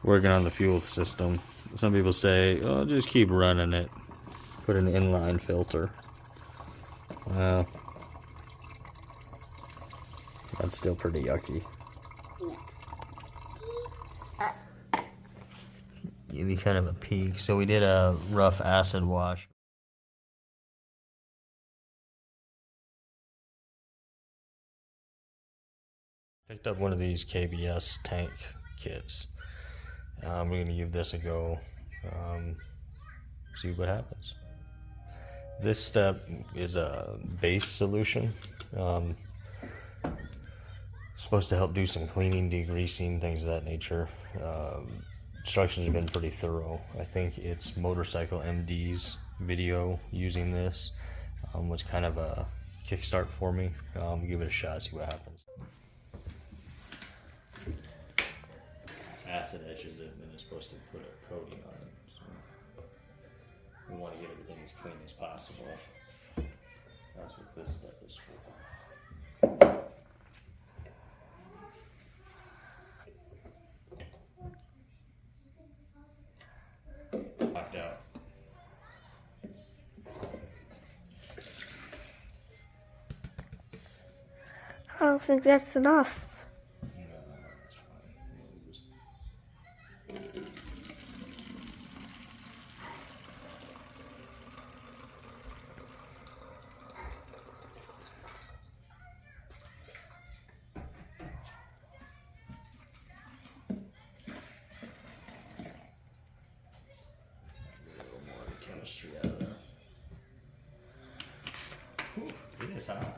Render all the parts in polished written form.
working on the fuel system. Some people say, oh, just keep running it. Put an inline filter. Well, that's still pretty yucky. Give you kind of a peek. So we did a rough acid wash. Picked up one of these KBS Tank kits. We're going to give this a go. See what happens. This step is a base solution. Supposed to help do some cleaning, degreasing, things of that nature. Instructions have been pretty thorough. I think it's MotorcycleMD's video using this was kind of a kickstart for me. Give it a shot, see what happens. Acid etches it, and then it's supposed to put a coating on it. So we want to get everything as clean as possible. That's what this step is for. Locked out. I don't think that's enough. Chemistry out of there. Whew, it is hot.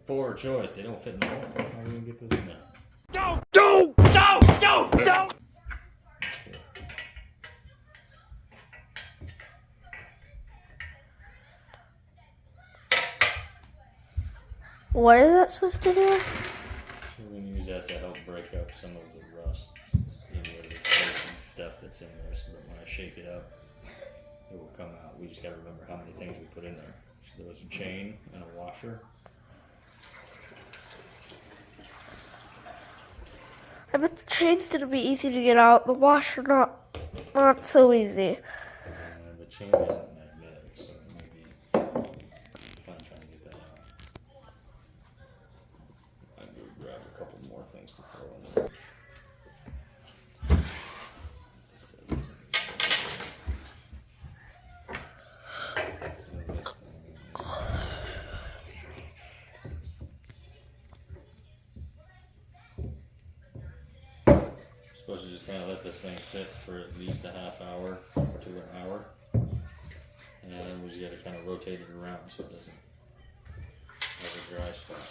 Poor choice. They don't fit in the hole. How are you gonna get those in there? Don't! What is that supposed to do? We're gonna use that to help break up some of the rust in the stuff that's in there, so that when I shake it up, it will come out. We just gotta remember how many things we put in there. So there was a chain and a washer. I bet the chain's gonna be easy to get out. The washer not so easy. The chain isn't magnetic, so it may be fun trying to get that out. I'm gonna grab a couple more things to throw in there. Supposed to just kind of let this thing sit for at least a half hour to an hour, and then we just got to kind of rotate it around so it doesn't have a dry spot.